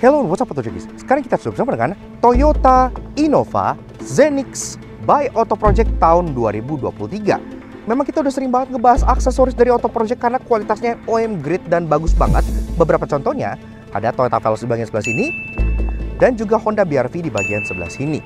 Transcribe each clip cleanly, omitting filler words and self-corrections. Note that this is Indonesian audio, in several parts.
Hello, what's up guys? Sekarang kita sudah bersama dengan Toyota Innova Zenix by Auto Project tahun 2023. Memang kita udah sering banget ngebahas aksesoris dari Auto Project karena kualitasnya OEM grade dan bagus banget. Beberapa contohnya ada Toyota Veloz di bagian sebelah sini dan juga Honda BR-V di bagian sebelah sini.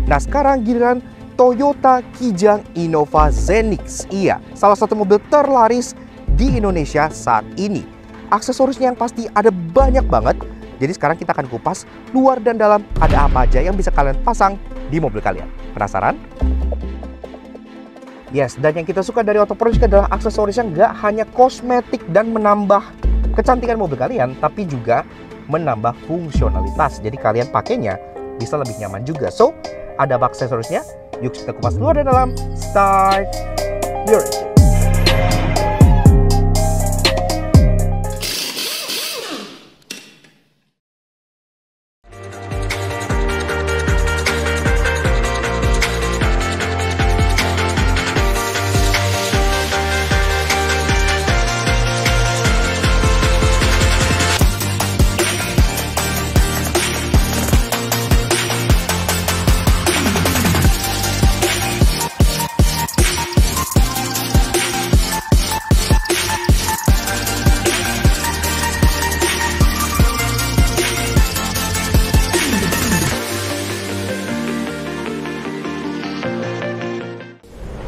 Nah, sekarang giliran Toyota Kijang Innova Zenix. Iya, salah satu mobil terlaris di Indonesia saat ini. Aksesorisnya yang pasti ada banyak banget. Jadi sekarang kita akan kupas luar dan dalam ada apa aja yang bisa kalian pasang di mobil kalian. Penasaran? Yes, dan yang kita suka dari Auto Project adalah aksesoris yang nggak hanya kosmetik dan menambah kecantikan mobil kalian, tapi juga menambah fungsionalitas. Jadi kalian pakainya bisa lebih nyaman juga. So, ada apa aksesorisnya? Yuk kita kupas luar dan dalam. Start your engine.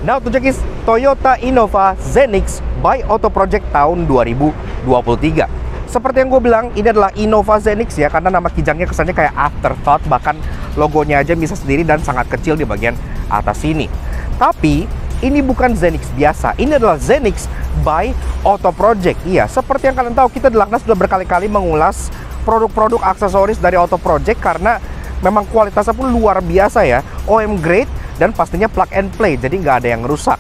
Nah, untuk guys, Toyota Innova Zenix by Auto Project tahun 2023. Seperti yang gue bilang, ini adalah Innova Zenix ya, karena nama kijangnya kesannya kayak afterthought, bahkan logonya aja bisa sendiri dan sangat kecil di bagian atas sini. Tapi, ini bukan Zenix biasa, ini adalah Zenix by Auto Project. Iya, seperti yang kalian tahu, kita di Laknas sudah berkali-kali mengulas produk-produk aksesoris dari Auto Project karena memang kualitasnya pun luar biasa ya, OEM grade dan pastinya plug and play, jadi nggak ada yang rusak.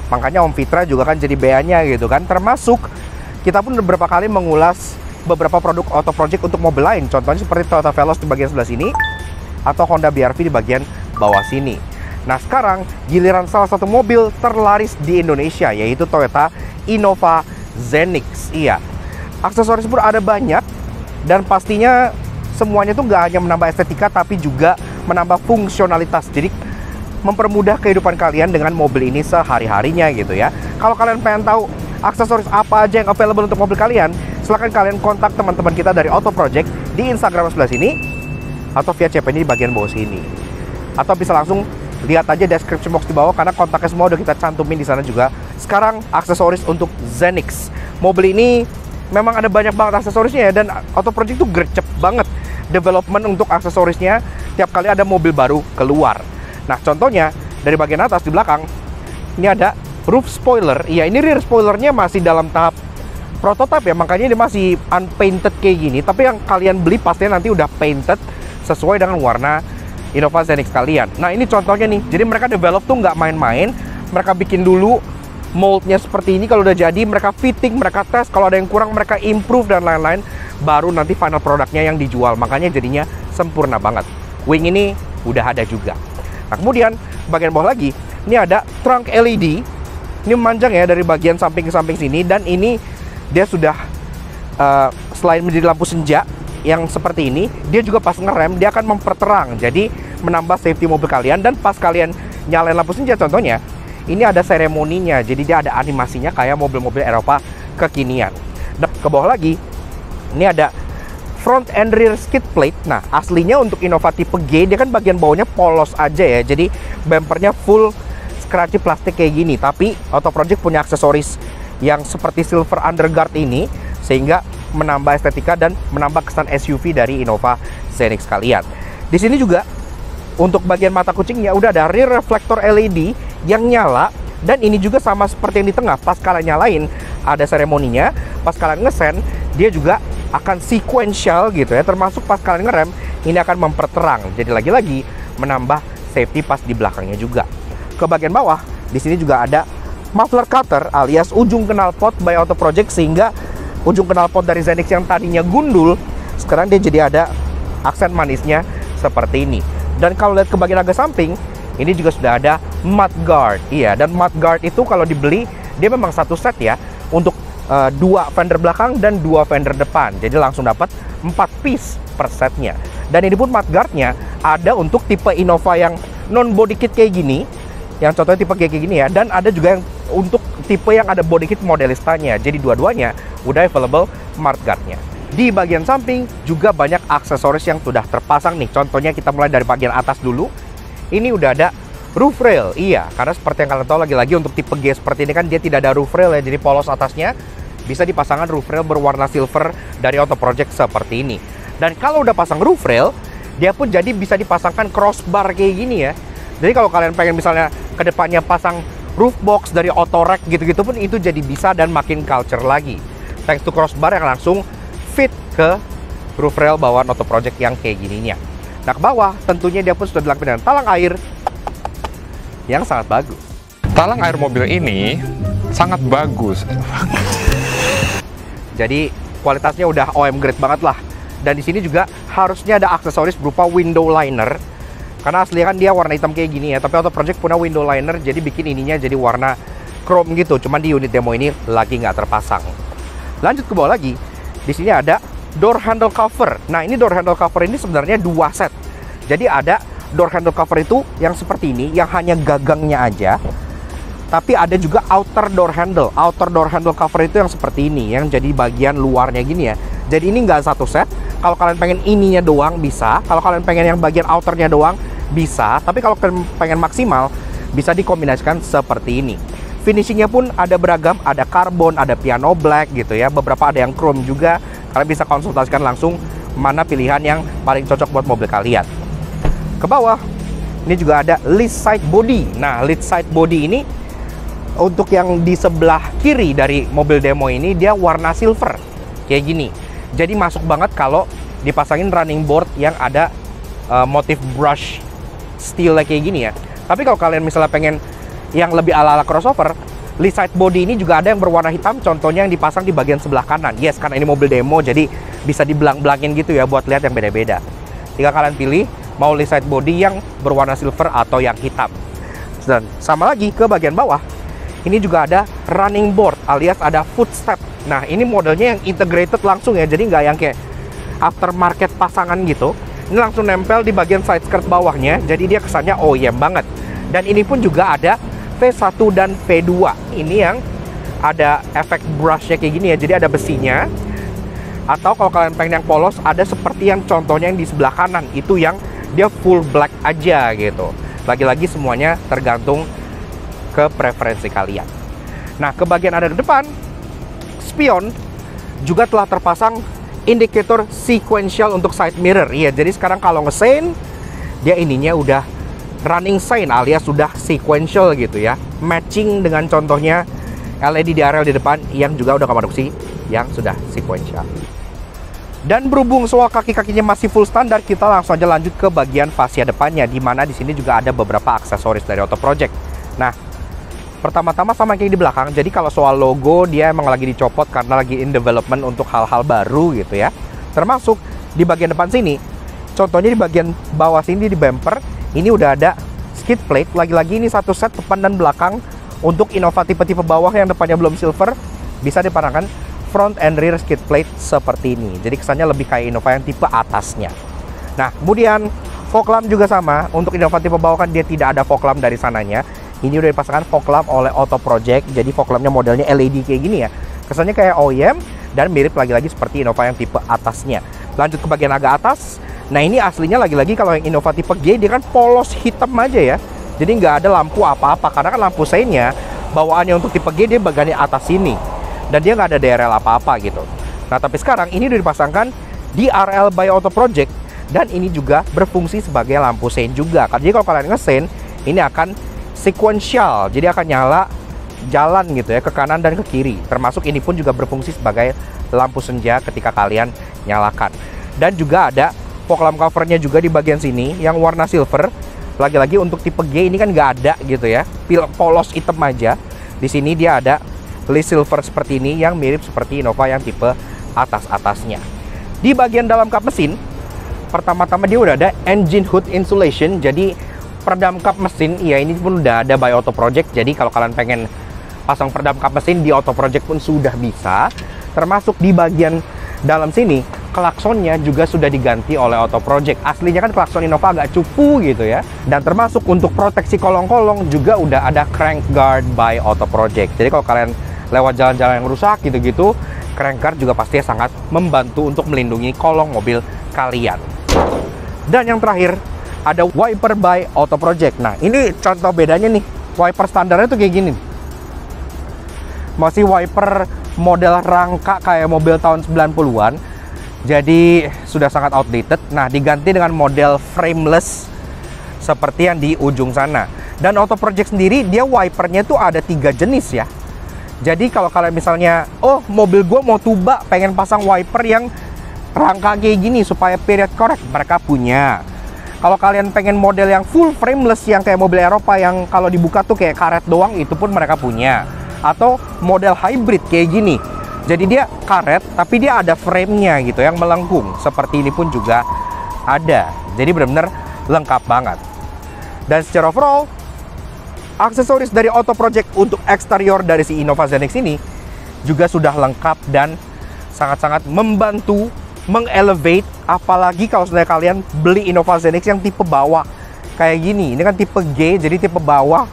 Makanya Om Fitra juga kan jadi BA-nya gitu kan. Termasuk kita pun beberapa kali mengulas beberapa produk Auto Project untuk mobil lain. Contohnya seperti Toyota Veloz di bagian sebelah sini atau Honda BR-V di bagian bawah sini. Nah, sekarang giliran salah satu mobil terlaris di Indonesia, yaitu Toyota Innova Zenix. Iya, aksesoris pun ada banyak dan pastinya semuanya tuh nggak hanya menambah estetika tapi juga menambah fungsionalitas. Jadi mempermudah kehidupan kalian dengan mobil ini sehari-harinya gitu ya. Kalau kalian pengen tahu aksesoris apa aja yang available untuk mobil kalian, silahkan kalian kontak teman-teman kita dari Auto Project di Instagram sebelah sini atau via CP-nya di bagian bawah sini. Atau bisa langsung lihat aja description box di bawah karena kontaknya semua udah kita cantumin di sana juga. Sekarang aksesoris untuk Zenix. Mobil ini memang ada banyak banget aksesorisnya ya, dan Auto Project tuh gercep banget development untuk aksesorisnya tiap kali ada mobil baru keluar. Nah, contohnya dari bagian atas di belakang ini ada roof spoiler. Iya, ini rear spoilernya masih dalam tahap prototype ya, makanya ini masih unpainted kayak gini. Tapi yang kalian beli pastinya nanti udah painted sesuai dengan warna Innova Zenix kalian. Nah, ini contohnya nih. Jadi mereka develop tuh nggak main-main. Mereka bikin dulu moldnya seperti ini, kalau udah jadi mereka fitting, mereka tes, kalau ada yang kurang mereka improve dan lain-lain, baru nanti final produknya yang dijual. Makanya jadinya sempurna banget. Wing ini udah ada juga. Nah, kemudian bagian bawah lagi, ini ada trunk LED. Ini memanjang ya dari bagian samping ke samping sini, dan ini dia sudah selain menjadi lampu senja yang seperti ini, dia juga pas ngerem dia akan memperterang, jadi menambah safety mobil kalian. Dan pas kalian nyalain lampu senja contohnya, ini ada seremoninya, jadi dia ada animasinya kayak mobil-mobil Eropa kekinian. Dan ke bawah lagi, ini ada front and rear skid plate. Nah, aslinya untuk Innova tipe G, dia kan bagian bawahnya polos aja ya. Jadi bumpernya full scratchy plastik kayak gini. Tapi Auto Project punya aksesoris yang seperti silver underguard ini, sehingga menambah estetika dan menambah kesan SUV dari Innova Zenix kalian. Di sini juga untuk bagian mata kucingnya udah ada rear reflector LED yang nyala, dan ini juga sama seperti yang di tengah. Pas kalian nyalain ada seremoninya, pas kalian ngesen dia juga akan sequential gitu ya, termasuk pas kalian ngerem ini akan memperterang. Jadi lagi-lagi menambah safety pas di belakangnya juga. Ke bagian bawah di sini juga ada muffler cutter alias ujung knalpot by Auto Project, sehingga ujung knalpot dari Zenix yang tadinya gundul sekarang dia jadi ada aksen manisnya seperti ini. Dan kalau lihat ke bagian agak samping, ini juga sudah ada mudguard. Iya, dan mudguard itu kalau dibeli dia memang satu set ya untuk 2 fender belakang dan 2 fender depan. Jadi langsung dapat 4 piece per setnya. Dan ini pun mudguardnya ada untuk tipe Innova yang non body kit kayak gini, yang contohnya tipe kayak gini ya, dan ada juga yang untuk tipe yang ada body kit modelistanya. Jadi dua-duanya udah available mudguardnya. Di bagian samping juga banyak aksesoris yang sudah terpasang nih. Contohnya kita mulai dari bagian atas dulu. Ini udah ada roof rail. Iya, karena seperti yang kalian tahu lagi-lagi untuk tipe G seperti ini kan dia tidak ada roof rail ya. Jadi polos atasnya bisa dipasangkan roof rail berwarna silver dari Auto Project seperti ini. Dan kalau udah pasang roof rail, dia pun jadi bisa dipasangkan crossbar kayak gini ya. Jadi kalau kalian pengen misalnya kedepannya pasang roof box dari Autorec gitu-gitu pun itu jadi bisa dan makin culture lagi. Thanks to crossbar yang langsung fit ke roof rail bawaan Auto Project yang kayak gininya. Nah ke bawah tentunya dia pun sudah dilengkapi dengan talang air yang sangat bagus. Talang air mobil ini sangat bagus. Jadi kualitasnya udah OM grade banget lah. Dan di sini juga harusnya ada aksesoris berupa window liner. Karena aslinya kan dia warna hitam kayak gini ya, tapi Auto Project punya window liner jadi bikin ininya jadi warna chrome gitu. Cuman di unit demo ini lagi nggak terpasang. Lanjut ke bawah lagi. Di sini ada door handle cover. Nah, ini door handle cover ini sebenarnya 2 set. Jadi ada door handle cover itu yang seperti ini, yang hanya gagangnya aja. Tapi ada juga outer door handle. Outer door handle cover itu yang seperti ini, yang jadi bagian luarnya gini ya. Jadi ini nggak satu set. Kalau kalian pengen ininya doang bisa. Kalau kalian pengen yang bagian outernya doang bisa. Tapi kalau kalian pengen maksimal, bisa dikombinasikan seperti ini. Finishingnya pun ada beragam, ada karbon, ada piano black gitu ya. Beberapa ada yang chrome juga. Kalian bisa konsultasikan langsung mana pilihan yang paling cocok buat mobil kalian. Ke bawah, ini juga ada lead side body. Nah, lead side body ini untuk yang di sebelah kiri dari mobil demo ini dia warna silver kayak gini. Jadi masuk banget kalau dipasangin running board yang ada motif brush steel kayak gini ya. Tapi kalau kalian misalnya pengen yang lebih ala-ala crossover, lead side body ini juga ada yang berwarna hitam, contohnya yang dipasang di bagian sebelah kanan. Yes, karena ini mobil demo jadi bisa dibelang-belangin gitu ya buat lihat yang beda-beda. Tinggal kalian pilih mau lead side body yang berwarna silver atau yang hitam. Dan sama lagi ke bagian bawah, ini juga ada running board alias ada footstep. Nah, ini modelnya yang integrated langsung ya, jadi nggak yang kayak aftermarket pasangan gitu. Ini langsung nempel di bagian side skirt bawahnya, jadi dia kesannya OEM banget. Dan ini pun juga ada V1 dan V2. Ini yang ada efek brushnya kayak gini ya, jadi ada besinya. Atau kalau kalian pengen yang polos, ada seperti yang contohnya yang di sebelah kanan, itu yang dia full black aja gitu. Lagi-lagi semuanya tergantung ke preferensi kalian. Nah, ke bagian ada di depan, spion juga telah terpasang indikator sequential untuk side mirror. Iya, jadi sekarang kalau ngesein, dia ininya udah running sign alias sudah sequential gitu ya, matching dengan contohnya LED DRL di depan yang juga udah produksi yang sudah sequential. Dan berhubung soal kaki-kakinya masih full standar, kita langsung aja lanjut ke bagian fascia depannya, di mana di sini juga ada beberapa aksesoris dari Auto Project. Nah, pertama-tama sama kayak di belakang. Jadi kalau soal logo dia emang lagi dicopot karena lagi in development untuk hal-hal baru gitu ya. Termasuk di bagian depan sini. Contohnya di bagian bawah sini di bumper, ini udah ada skid plate. Lagi-lagi ini satu set depan dan belakang untuk Innova tipe-tipe bawah yang depannya belum silver, bisa dipasangkan front and rear skid plate seperti ini. Jadi kesannya lebih kayak Innova yang tipe atasnya. Nah, kemudian fog lamp juga sama. Untuk Innova tipe bawah kan dia tidak ada fog lamp dari sananya. Ini udah dipasangkan fog lamp oleh Auto Project. Jadi fog lampnya modelnya LED kayak gini ya. Kesannya kayak OEM dan mirip lagi-lagi seperti Innova yang tipe atasnya. Lanjut ke bagian agak atas. Nah, ini aslinya lagi-lagi kalau yang Innova tipe G dia kan polos hitam aja ya. Jadi nggak ada lampu apa-apa karena kan lampu seinnya bawaannya untuk tipe G dia bagian atas sini. Dan dia nggak ada DRL apa-apa gitu. Nah, tapi sekarang ini udah dipasangkan DRL by Auto Project. Dan ini juga berfungsi sebagai lampu sein juga. Jadi kalau kalian ngesein, ini akan sequential. Jadi akan nyala jalan gitu ya, ke kanan dan ke kiri. Termasuk ini pun juga berfungsi sebagai lampu senja ketika kalian nyalakan. Dan juga ada fog lamp covernya juga di bagian sini yang warna silver. Lagi-lagi untuk tipe G ini kan nggak ada gitu ya, polos hitam aja. Di sini dia ada list silver seperti ini yang mirip seperti Innova yang tipe atas-atasnya. Di bagian dalam kap mesin, pertama-tama dia udah ada engine hood insulation. Jadi peredam kap mesin, ya ini pun udah ada by Auto Project. Jadi kalau kalian pengen pasang peredam kap mesin di Auto Project pun sudah bisa. Termasuk di bagian dalam sini, klaksonnya juga sudah diganti oleh Auto Project. Aslinya kan klakson Innova agak cupu gitu ya. Dan termasuk untuk proteksi kolong-kolong juga udah ada crank guard by Auto Project. Jadi kalau kalian lewat jalan-jalan yang rusak gitu-gitu, crank guard juga pastinya sangat membantu untuk melindungi kolong mobil kalian. Dan yang terakhir, ada wiper by Auto Project. Nah, ini contoh bedanya nih. Wiper standarnya tuh kayak gini. Masih wiper model rangka kayak mobil tahun 90-an. Jadi sudah sangat outdated. Nah, diganti dengan model frameless seperti yang di ujung sana. Dan Auto Project sendiri, dia wipernya tuh ada 3 jenis ya. Jadi kalau kalian misalnya, oh mobil gue mau tuba, pengen pasang wiper yang rangka kayak gini supaya period correct, mereka punya. Kalau kalian pengen model yang full frameless yang kayak mobil Eropa yang kalau dibuka tuh kayak karet doang, itu pun mereka punya. Atau model hybrid kayak gini. Jadi dia karet tapi dia ada frame-nya gitu yang melengkung. Seperti ini pun juga ada. Jadi benar-benar lengkap banget. Dan secara overall, aksesoris dari Auto Project untuk eksterior dari si Innova Zenix ini juga sudah lengkap dan sangat-sangat membantu mengelevate, apalagi kalau sebenarnya kalian beli Innova Zenix yang tipe bawah kayak gini. Ini kan tipe G, jadi tipe bawah,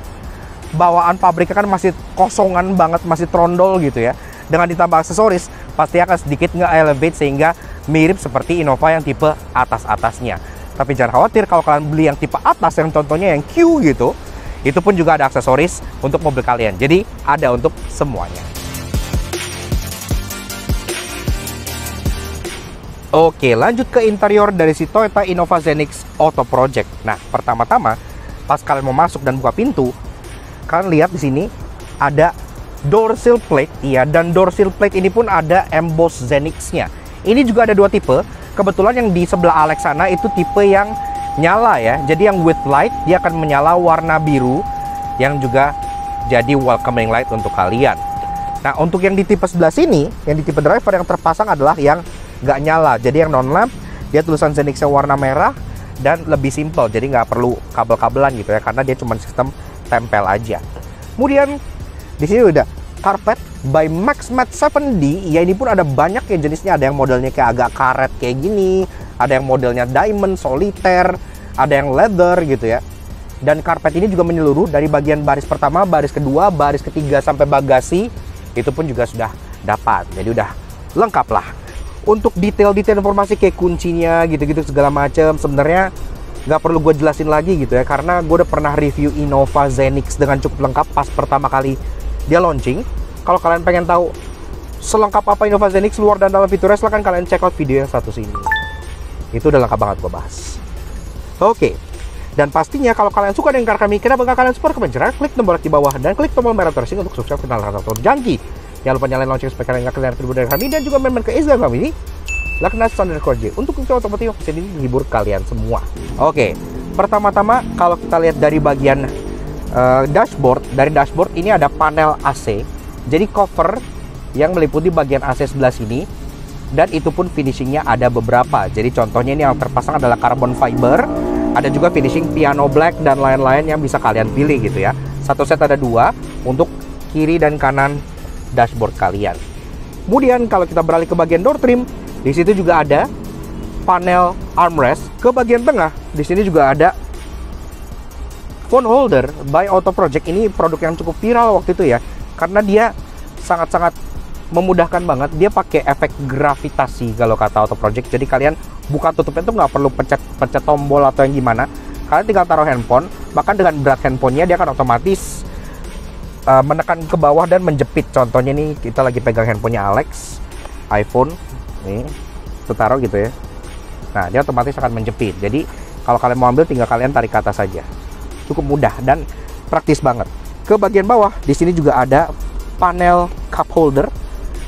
bawaan pabriknya kan masih kosongan banget, masih trondol gitu ya. Dengan ditambah aksesoris, pasti akan sedikit nge-elevate sehingga mirip seperti Innova yang tipe atas-atasnya. Tapi jangan khawatir kalau kalian beli yang tipe atas, yang contohnya yang Q gitu, itu pun juga ada aksesoris untuk mobil kalian. Jadi ada untuk semuanya. Oke, lanjut ke interior dari si Toyota Innova Zenix Auto Project. Nah, pertama-tama pas kalian mau masuk dan buka pintu, kalian lihat di sini ada door sill plate, ya, dan door sill plate ini pun ada emboss Zenix-nya. Ini juga ada 2 tipe. Kebetulan yang di sebelah Alex sana itu tipe yang nyala ya. Jadi yang with light dia akan menyala warna biru yang juga jadi welcoming light untuk kalian. Nah, untuk yang di tipe sebelah sini, yang di tipe driver yang terpasang adalah yang nggak nyala. Jadi yang non lamp, dia tulisan Zenix-nya warna merah dan lebih simple. Jadi nggak perlu kabel-kabelan gitu ya, karena dia cuma sistem tempel aja. Kemudian di sini udah carpet by MaxMat 7D. Ya, ini pun ada banyak ya jenisnya. Ada yang modelnya kayak agak karet kayak gini, ada yang modelnya diamond, solitaire, ada yang leather gitu ya. Dan karpet ini juga menyeluruh dari bagian baris pertama, baris kedua, baris ketiga sampai bagasi. Itu pun juga sudah dapat. Jadi udah lengkap lah. Untuk detail-detail informasi kayak kuncinya gitu-gitu segala macam, sebenarnya nggak perlu gue jelasin lagi gitu ya, karena gue udah pernah review Innova Zenix dengan cukup lengkap pas pertama kali dia launching. Kalau kalian pengen tahu selengkap apa Innova Zenix luar dan dalam fiturnya, silahkan kalian check out video yang satu sini. Itu udah lengkap banget gue bahas. Oke. Dan pastinya kalau kalian suka dengan karya kami, kenapa nggak kalian support, klik tombol like di bawah dan klik tombol merah tersing untuk subscribe channel Rata Jangki. Jangan lupa nyalain lonceng supaya kalian nggak kehilangan video dari kami, dan juga main-main ke Instagram kami ini Laknas Standard J untuk mencoba otomotif ini menghibur kalian semua. Oke, pertama-tama kalau kita lihat dari bagian dashboard, dari dashboard ini ada panel AC. Jadi cover yang meliputi bagian AC sebelah sini, dan itu pun finishingnya ada beberapa. Jadi contohnya ini yang terpasang adalah carbon fiber, ada juga finishing piano black dan lain-lain yang bisa kalian pilih gitu ya. Satu set ada 2 untuk kiri dan kanan dashboard kalian. Kemudian kalau kita beralih ke bagian door trim, di situ juga ada panel armrest. Ke bagian tengah, di sini juga ada phone holder by Auto Project. Ini produk yang cukup viral waktu itu ya, karena dia sangat-sangat memudahkan banget. Dia pakai efek gravitasi kalau kata Auto Project. Jadi kalian buka tutupnya tuh nggak perlu pencet tombol atau yang gimana. Kalian tinggal taruh handphone, bahkan dengan berat handphonenya dia akan otomatis menekan ke bawah dan menjepit. Contohnya nih, kita lagi pegang handphonenya Alex, iPhone nih, kita taruh gitu ya. Nah, dia otomatis akan menjepit. Jadi kalau kalian mau ambil, tinggal kalian tarik ke atas saja. Cukup mudah dan praktis banget. Ke bagian bawah, di sini juga ada panel cup holder.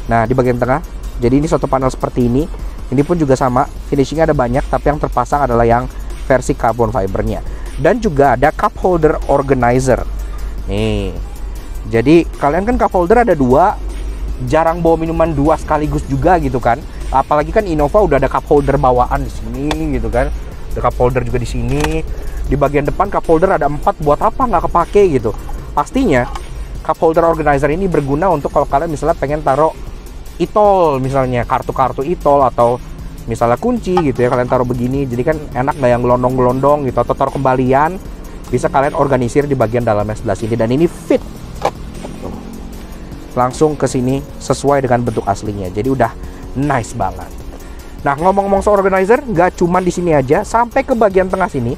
Nah, di bagian tengah, jadi ini suatu panel seperti ini. Ini pun juga sama, finishingnya ada banyak, tapi yang terpasang adalah yang versi carbon fibernya. Dan juga ada cup holder organizer. Nih, jadi kalian kan cup holder ada 2, jarang bawa minuman 2 sekaligus juga gitu kan. Apalagi kan Innova udah ada cup holder bawaan di sini gitu kan. Ada cup holder juga di sini. Di bagian depan cup holder ada 4, buat apa nggak kepake gitu. Pastinya cup holder organizer ini berguna untuk kalau kalian misalnya pengen taruh e-tol, misalnya kartu-kartu e-tol atau misalnya kunci gitu ya, kalian taruh begini, jadi kan enak nggak yang gelondong-gelondong gitu, atau taruh kembalian bisa kalian organisir di bagian dalamnya sebelah sini, dan ini fit langsung ke sini sesuai dengan bentuk aslinya, jadi udah nice banget. Nah, ngomong-ngomong soal organizer, nggak cuma di sini aja, sampai ke bagian tengah sini.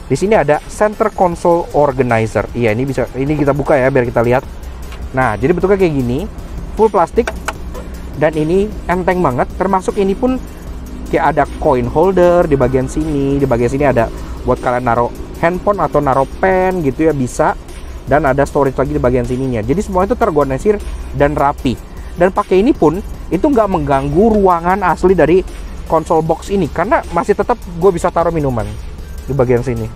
Di sini ada center console organizer. Iya, ini kita buka ya biar kita lihat. Nah, jadi bentuknya kayak gini, full plastik, dan ini enteng banget. Termasuk ini pun kayak ada coin holder di bagian sini. Di bagian sini ada buat kalian naruh handphone atau naruh pen gitu ya, bisa. Dan ada storage lagi di bagian sininya. Jadi semua itu terorganisir dan rapi. Dan pakai ini pun itu nggak mengganggu ruangan asli dari console box ini, karena masih tetap gue bisa taruh minuman di bagian sini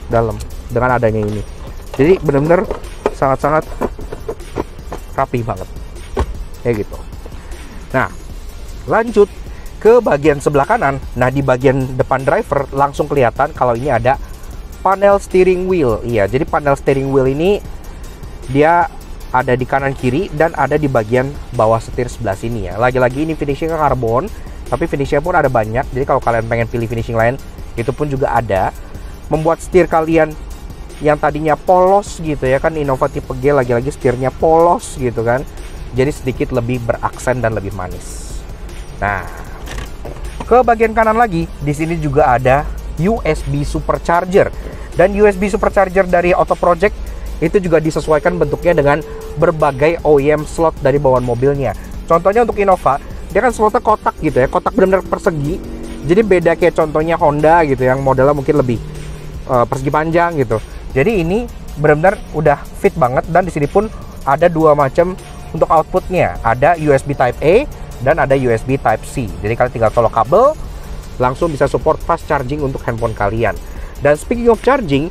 dalam dengan adanya ini. Jadi benar-benar sangat-sangat rapi banget kayak gitu. Nah, lanjut ke bagian sebelah kanan. Nah, di bagian depan driver langsung kelihatan kalau ini ada panel steering wheel. Iya, jadi panel steering wheel ini dia ada di kanan kiri dan ada di bagian bawah setir sebelah sini ya. Lagi-lagi ini finishingnya karbon, tapi finishnya pun ada banyak. Jadi kalau kalian pengen pilih finishing lain, itu pun juga ada. Membuat setir kalian yang tadinya polos gitu ya kan, Innova tipe G lagi-lagi setirnya polos gitu kan. Jadi sedikit lebih beraksen dan lebih manis. Nah, ke bagian kanan lagi, di sini juga ada USB supercharger. Dan USB supercharger dari Auto Project itu juga disesuaikan bentuknya dengan berbagai OEM slot dari bawaan mobilnya. Contohnya untuk Innova, dia kan slotnya kotak gitu ya, kotak benar-benar persegi. Jadi beda kayak contohnya Honda gitu yang modelnya mungkin lebih persegi panjang gitu. Jadi ini benar-benar udah fit banget, dan di sini pun ada dua macam untuk outputnya. Ada USB Type A dan ada USB Type C. Jadi kalian tinggal colok kabel, langsung bisa support fast charging untuk handphone kalian. Dan speaking of charging,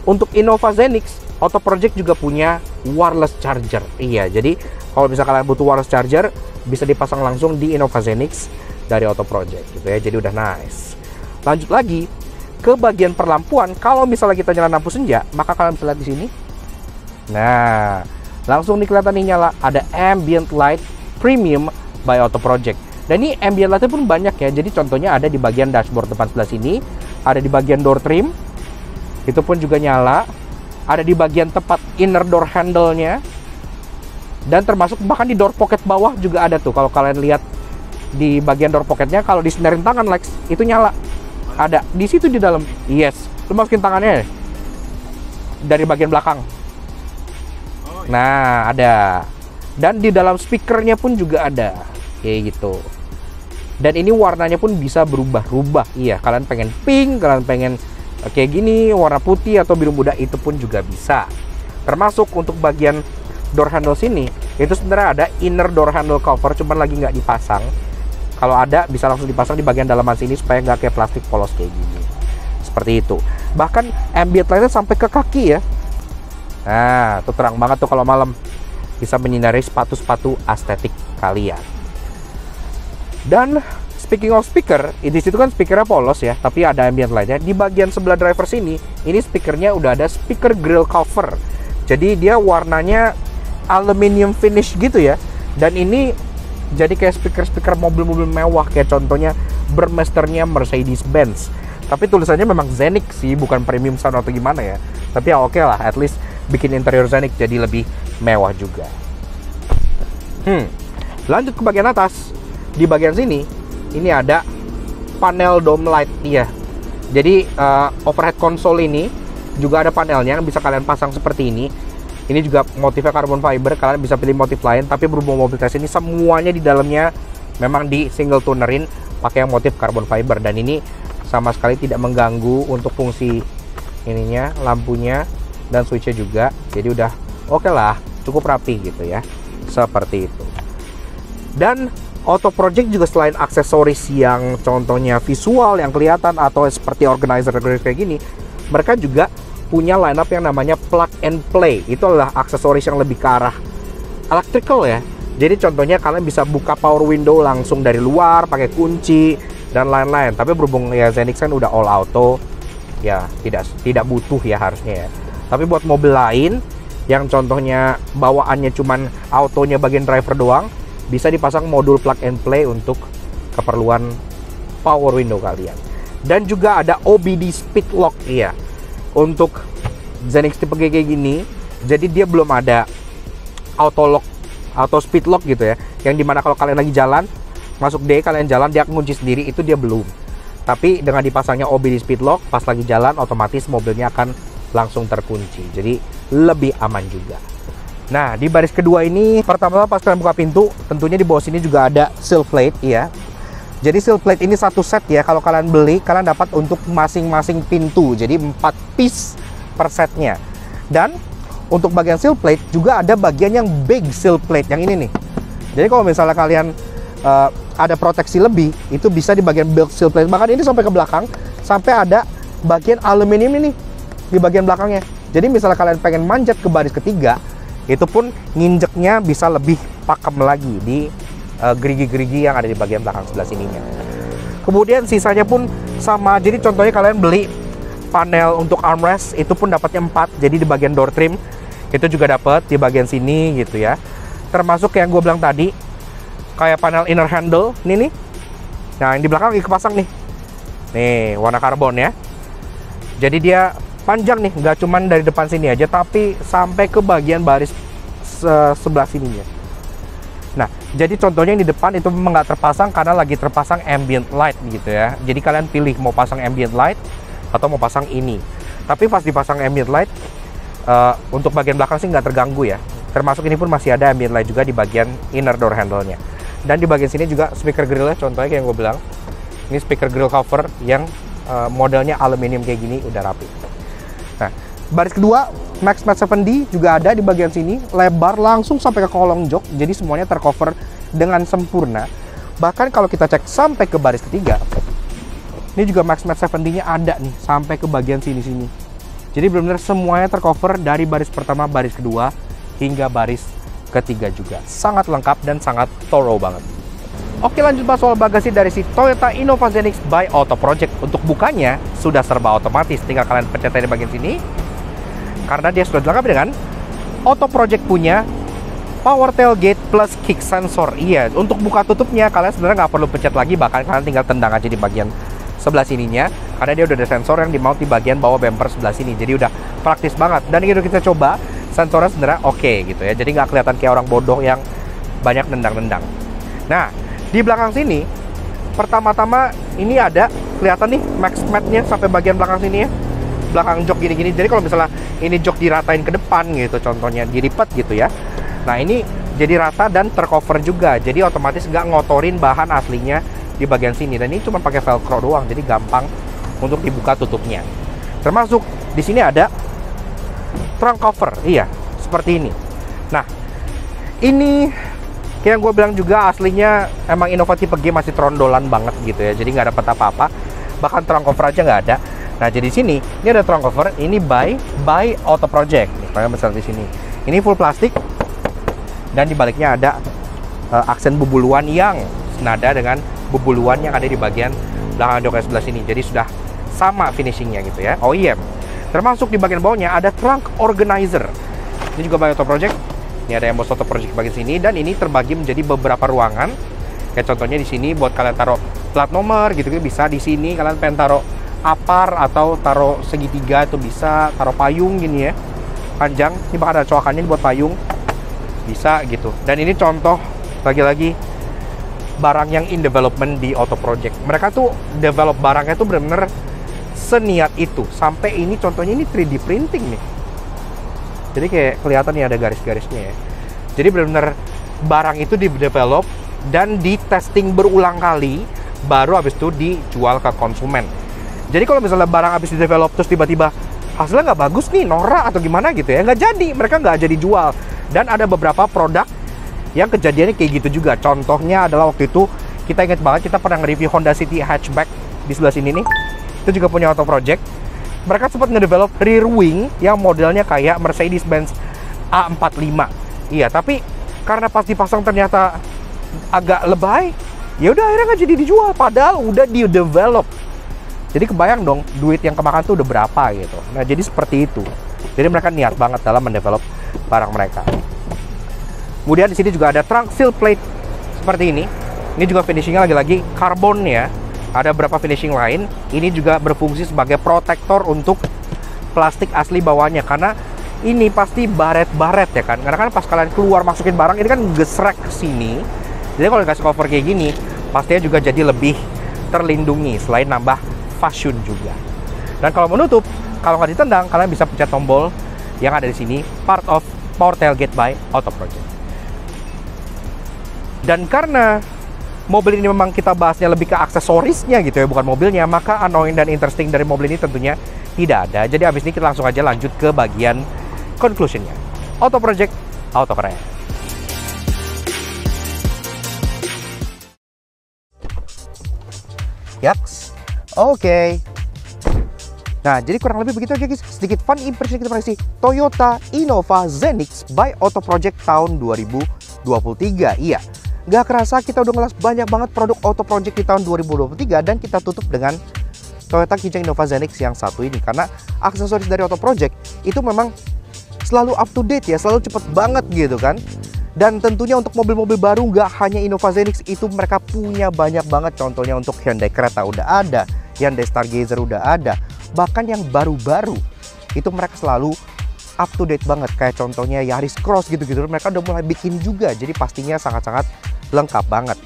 untuk Innova Zenix, Auto Project juga punya wireless charger. Iya, jadi kalau misalnya kalian butuh wireless charger, bisa dipasang langsung di Innova Zenix dari Auto Project gitu ya. Jadi udah nice. Lanjut lagi ke bagian perlampuan. Kalau misalnya kita nyalain lampu senja, maka kalian bisa lihat di sini. Nah, langsung nih kelihatan nih nyala, ada ambient light premium by Auto Project. Dan ini ambient lightnya pun banyak ya. Jadi contohnya ada di bagian dashboard depan sebelah sini, ada di bagian door trim, itu pun juga nyala. Ada di bagian tempat inner door handle-nya, dan termasuk bahkan di door pocket bawah juga ada tuh. Kalau kalian lihat di bagian door pocketnya, kalau disenderin tangan Lex, itu nyala. Ada di situ di dalam. Yes, lu masukin tangannya dari bagian belakang. Nah, ada. Dan di dalam speakernya pun juga ada kayak gitu. Dan ini warnanya pun bisa berubah-ubah. Iya, kalian pengen pink, kalian pengen kayak gini, warna putih atau biru muda, itu pun juga bisa. Termasuk untuk bagian door handle sini, itu sebenarnya ada inner door handle cover, cuman lagi nggak dipasang. Kalau ada, bisa langsung dipasang di bagian dalaman sini supaya nggak kayak plastik polos kayak gini. Seperti itu. Bahkan ambient lightnya sampai ke kaki ya. Nah, itu terang banget tuh kalau malam. Bisa menyinari sepatu-sepatu estetik kalian. Dan speaking of speaker, di situ kan speakernya polos ya, tapi ada ambient lightnya. Di bagian sebelah driver sini, ini speakernya udah ada speaker grill cover. Jadi dia warnanya aluminium finish gitu ya. Dan ini jadi kayak speaker-speaker mobil-mobil mewah, kayak contohnya Burmesternya Mercedes-Benz. Tapi tulisannya memang Zenix sih, bukan premium sound atau gimana ya. Tapi ya oke lah, at least bikin interior Zenix jadi lebih mewah juga. Lanjut ke bagian atas. Di bagian sini, ini ada panel dome light ya. Jadi overhead console ini juga ada panelnya, bisa kalian pasang seperti ini. Ini juga motifnya carbon fiber, kalian bisa pilih motif lain. Tapi berhubung mobil tes ini semuanya di dalamnya memang di single tonerin pakai yang motif carbon fiber. Dan ini sama sekali tidak mengganggu untuk fungsi ininya, lampunya dan switchnya juga. Jadi udah oke lah, cukup rapi gitu ya, seperti itu. Dan Auto Project juga selain aksesoris yang contohnya visual yang kelihatan atau seperti organizer kayak gini, mereka juga punya lineup yang namanya plug and play. Itu adalah aksesoris yang lebih ke arah electrical ya. Jadi contohnya kalian bisa buka power window langsung dari luar pakai kunci dan lain-lain. Tapi berhubung ya Zenix kan udah all auto, ya tidak butuh ya harusnya ya. Tapi buat mobil lain yang contohnya bawaannya cuman autonya bagian driver doang, bisa dipasang modul plug and play untuk keperluan power window kalian. Dan juga ada OBD speed lock, iya, untuk Zenix tipe G kayak gini. Jadi dia belum ada auto lock, auto speed lock gitu ya, yang dimana kalau kalian lagi jalan, masuk D, kalian jalan dia kunci sendiri, itu dia belum. Tapi dengan dipasangnya OBD speed lock, pas lagi jalan otomatis mobilnya akan langsung terkunci, jadi lebih aman juga. Nah, di baris kedua ini, pertama pas kalian buka pintu, tentunya di bawah sini juga ada sill plate, ya. Jadi sill plate ini satu set ya, kalau kalian beli, kalian dapat untuk masing-masing pintu, jadi 4 piece per setnya. Dan untuk bagian sill plate juga ada bagian yang big sill plate, yang ini nih. Jadi kalau misalnya kalian ada proteksi lebih, itu bisa di bagian big sill plate. Bahkan ini sampai ke belakang, sampai ada bagian aluminium ini di bagian belakangnya. Jadi misalnya kalian pengen manjat ke baris ketiga, itu pun nginjeknya bisa lebih pakem lagi di gerigi-gerigi yang ada di bagian belakang sebelah sininya. Kemudian sisanya pun sama. Jadi contohnya kalian beli panel untuk armrest, itu pun dapatnya 4. Jadi di bagian door trim itu juga dapat di bagian sini gitu ya. Termasuk yang gue bilang tadi, kayak panel inner handle ini nih. Nah, yang di belakang lagi kepasang nih. Nih, warna karbon ya. Jadi dia panjang nih, nggak cuman dari depan sini aja, tapi sampai ke bagian baris sebelah sininya. Nah, jadi contohnya yang di depan itu memang nggak terpasang karena lagi terpasang ambient light gitu ya. Jadi kalian pilih mau pasang ambient light atau mau pasang ini. Tapi pas dipasang ambient light, untuk bagian belakang sih nggak terganggu ya. Termasuk ini pun masih ada ambient light juga di bagian inner door handle-nya. Dan di bagian sini juga speaker grille-nya, contohnya kayak yang gue bilang. Ini speaker grill cover yang modelnya aluminium kayak gini, udah rapi. Nah, baris kedua MaxMat 7D juga ada di bagian sini, lebar langsung sampai ke kolong jok, jadi semuanya tercover dengan sempurna. Bahkan kalau kita cek sampai ke baris ketiga, ini juga MaxMat 7D-nya ada nih sampai ke bagian sini-sini. Jadi benar-benar semuanya tercover dari baris pertama, baris kedua hingga baris ketiga juga. Sangat lengkap dan sangat thorough banget. Oke, lanjut bahas soal bagasi dari si Toyota Innova Zenix by Auto Project. Untuk bukanya sudah serba otomatis, tinggal kalian pencet di bagian sini. Karena dia sudah dilengkapi dengan Auto Project punya power tailgate plus kick sensor. Iya, untuk buka tutupnya kalian sebenarnya nggak perlu pencet lagi, bahkan kalian tinggal tendang aja di bagian sebelah sininya. Karena dia udah ada sensor yang dimount di bagian bawah bumper sebelah sini. Jadi udah praktis banget. Dan ini udah kita coba, sensornya sebenarnya oke gitu ya. Jadi nggak kelihatan kayak orang bodoh yang banyak nendang-nendang. Nah, di belakang sini, pertama-tama ini ada kelihatan nih MaxMat-nya sampai bagian belakang sini ya. Belakang jok gini-gini. Jadi kalau misalnya ini jok diratain ke depan gitu, contohnya dilipat gitu ya. Nah, ini jadi rata dan tercover juga. Jadi otomatis nggak ngotorin bahan aslinya di bagian sini. Dan ini cuma pakai velcro doang, jadi gampang untuk dibuka tutupnya. Termasuk di sini ada trunk cover. Iya, seperti ini. Nah, ini kayak yang gue bilang juga aslinya emang Innova tipe G masih trondolan banget gitu ya. Jadi nggak dapat apa-apa. Bahkan trunk cover aja nggak ada. Nah, jadi sini ini ada trunk cover, ini by Auto Project. Nih, kalian bisa di sini. Ini full plastik dan di baliknya ada aksen bubuluan yang senada dengan bubuluan yang ada di bagian belakang jok sebelah sini. Jadi sudah sama finishingnya gitu ya. OEM. Termasuk di bagian bawahnya ada trunk organizer. Ini juga by Auto Project. Ini ada emboss Auto Project bagian sini dan ini terbagi menjadi beberapa ruangan. Kayak contohnya di sini buat kalian taruh plat nomor gitu bisa di sini. Kalian pengen taruh apar atau taruh segitiga itu bisa, taruh payung gini ya, panjang. Ini bahkan ada coakannya buat payung, bisa gitu. Dan ini contoh lagi-lagi barang yang in development di Auto Project. Mereka tuh develop barangnya tuh bener-bener seniat itu. Sampai ini contohnya ini 3D printing nih. Jadi kayak kelihatan nih ada garis-garisnya ya. Jadi bener-bener barang itu di develop dan di testing berulang kali, baru habis itu dijual ke konsumen. Jadi kalau misalnya barang habis di develop terus tiba-tiba hasilnya nggak bagus nih, norak atau gimana gitu ya, nggak jadi, mereka nggak jadi jual. Dan ada beberapa produk yang kejadiannya kayak gitu juga. Contohnya adalah waktu itu kita ingat banget, kita pernah nge-review Honda City hatchback di sebelah sini nih. Itu juga punya Auto Project. Mereka sempat nge-develop rear wing yang modelnya kayak Mercedes-Benz A45. Iya, tapi karena pas dipasang ternyata agak lebay, ya udah akhirnya nggak jadi dijual. Padahal udah di-develop. Jadi kebayang dong duit yang kemakan tuh udah berapa gitu. Nah, jadi seperti itu. Jadi mereka niat banget dalam mendevelop barang mereka. Kemudian di sini juga ada trunk seal plate seperti ini. Ini juga finishingnya lagi-lagi karbon ya. Ada beberapa finishing lain. Ini juga berfungsi sebagai protektor untuk plastik asli bawahnya, karena ini pasti baret-baret ya kan. Karena kan pas kalian keluar masukin barang ini kan gesrek ke sini. Jadi kalau dikasih cover kayak gini, pastinya juga jadi lebih terlindungi selain nambah fashion juga. Dan kalau menutup, kalau nggak ditendang, kalian bisa pencet tombol yang ada di sini, part of Power Tailgate by Auto Project. Dan karena mobil ini memang kita bahasnya lebih ke aksesorisnya gitu ya, bukan mobilnya, maka annoying dan interesting dari mobil ini tentunya tidak ada. Jadi abis ini kita langsung aja lanjut ke bagian conclusionnya. Auto Project, auto keren. Yaks, oke. Nah, jadi kurang lebih begitu aja guys, sedikit fun impression kita mengenai Toyota Innova Zenix by Auto Project tahun 2023. Iya, nggak kerasa kita udah ngelas banyak banget produk Auto Project di tahun 2023, dan kita tutup dengan Toyota Kijang Innova Zenix yang satu ini. Karena aksesoris dari Auto Project itu memang selalu up to date ya, selalu cepet banget gitu kan. Dan tentunya untuk mobil-mobil baru nggak hanya Innova Zenix, itu mereka punya banyak banget. Contohnya untuk Hyundai Creta udah ada, Hyundai Stargazer udah ada. Bahkan yang baru-baru itu mereka selalu up to date banget. Kayak contohnya Yaris Cross gitu-gitu, mereka udah mulai bikin juga. Jadi pastinya sangat-sangat lengkap banget.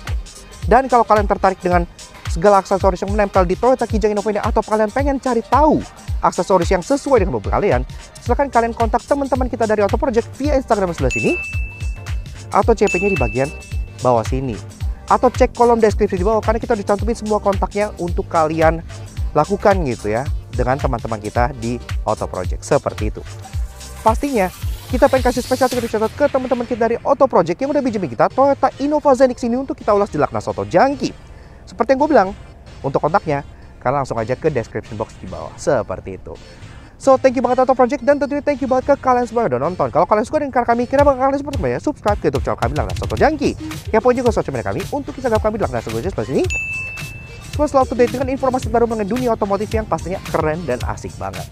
Dan kalau kalian tertarik dengan segala aksesoris yang menempel di Toyota Kijang Innova ini, atau kalian pengen cari tahu aksesoris yang sesuai dengan mobil kalian, silahkan kalian kontak teman-teman kita dari Auto Project via Instagram sebelah sini, atau CP-nya di bagian bawah sini, atau cek kolom deskripsi di bawah, karena kita dicantumin semua kontaknya untuk kalian lakukan gitu ya dengan teman-teman kita di Auto Project seperti itu. Pastinya kita pengen kasih spesial tiket ke teman-teman kita dari Auto Project yang udah pinjemin kita Toyota Innova Zenix ini untuk kita ulas di Laknas Auto Junkie. Seperti yang gue bilang, untuk kontaknya kalian langsung aja ke description box di bawah seperti itu. So, thank you banget Auto Project, dan tentunya thank you banget ke kalian semua yang udah nonton. Kalau kalian suka dengan karya kami, kenapa kalian support kami ya? Subscribe ke YouTube channel kami Laknas Auto Junkie. Ya, pokoknya juga social media kami untuk Instagram kami Laknas Auto Junkie sebelah sini. Semua selalu update dengan informasi baru mengenai dunia otomotif yang pastinya keren dan asik banget.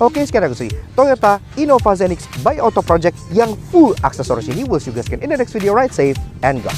Oke, sekian aku sih Toyota Innova Zenix by Auto Project yang full aksesoris ini. We'll see you guys again in the next video. Ride safe and go.